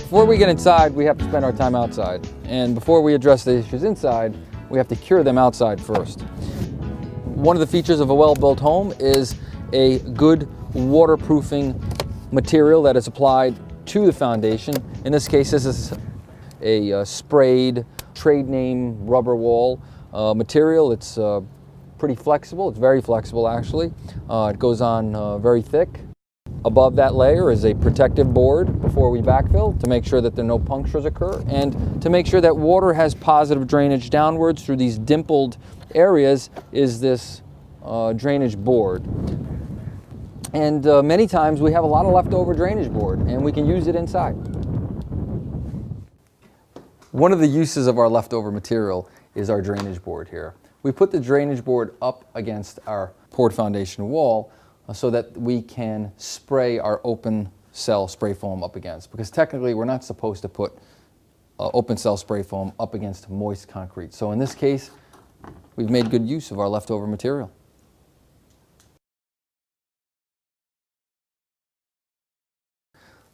Before we get inside, we have to spend our time outside. And before we address the issues inside, we have to cure them outside first. One of the features of a well-built home is a good waterproofing material that is applied to the foundation. In this case, this is a sprayed trade name rubber wall material. It's pretty flexible. It's very flexible, actually. It goes on very thick. Above that layer is a protective board before we backfill to make sure that no punctures occur and to make sure that water has positive drainage downwards through these dimpled areas is this drainage board. And many times we have a lot of leftover drainage board and we can use it inside. One of the uses of our leftover material is our drainage board here. We put the drainage board up against our poured foundation wall so that we can spray our open cell spray foam up against, because technically we're not supposed to put open cell spray foam up against moist concrete. So in this case, we've made good use of our leftover material.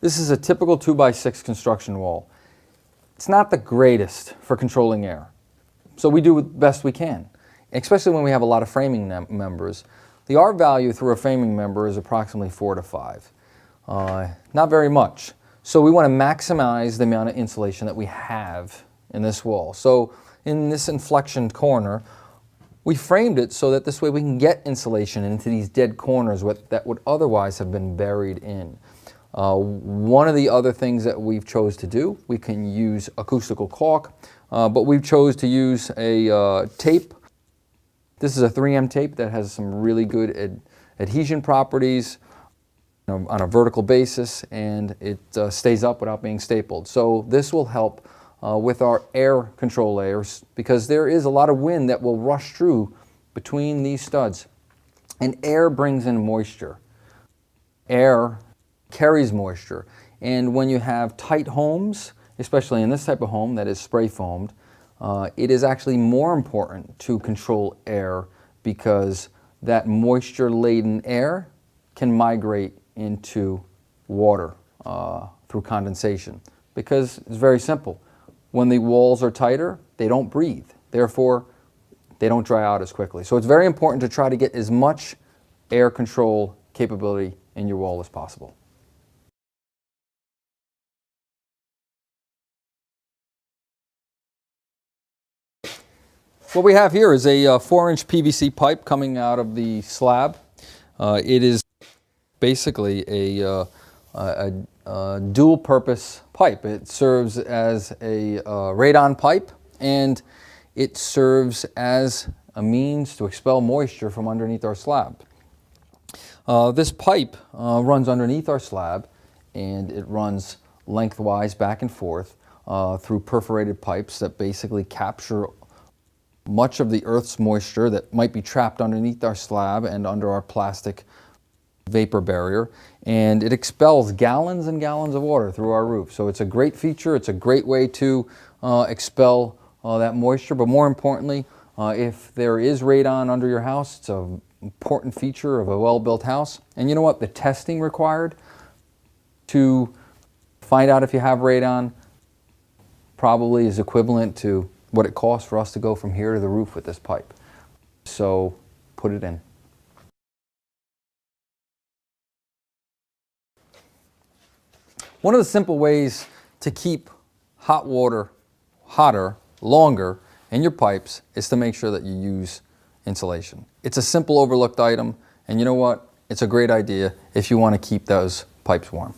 This is a typical 2x6 construction wall. It's not the greatest for controlling air, so we do the best we can, especially when we have a lot of framing members. The R value through a framing member is approximately 4 to 5. Not very much. So we want to maximize the amount of insulation that we have in this wall. So in this inflection corner, we framed it so that this way we can get insulation into these dead corners that would otherwise have been buried in. One of the other things that we've chose to do, we can use acoustical caulk, but we've chose to use a tape. This is a 3M tape that has some really good adhesion properties on a vertical basis, and it stays up without being stapled. So this will help with our air control layers, because there is a lot of wind that will rush through between these studs. And air brings in moisture. Air carries moisture. And when you have tight homes, especially in this type of home that is spray foamed, it is actually more important to control air, because that moisture-laden air can migrate into water through condensation. Because it's very simple. When the walls are tighter, they don't breathe. Therefore, they don't dry out as quickly. So it's very important to try to get as much air control capability in your wall as possible. What we have here is a 4-inch PVC pipe coming out of the slab. It is basically a dual-purpose pipe. It serves as a radon pipe, and it serves as a means to expel moisture from underneath our slab. This pipe runs underneath our slab, and it runs lengthwise back and forth through perforated pipes that basically capture much of the Earth's moisture that might be trapped underneath our slab and under our plastic vapor barrier, and it expels gallons and gallons of water through our roof. So it's a great feature. It's a great way to expel that moisture, but more importantly, if there is radon under your house, it's an important feature of a well-built house. And you know what? The testing required to find out if you have radon probably is equivalent to what it costs for us to go from here to the roof with this pipe. So put it in. One of the simple ways to keep hot water hotter longer in your pipes is to make sure that you use insulation. It's a simple overlooked item, and you know what? It's a great idea if you want to keep those pipes warm.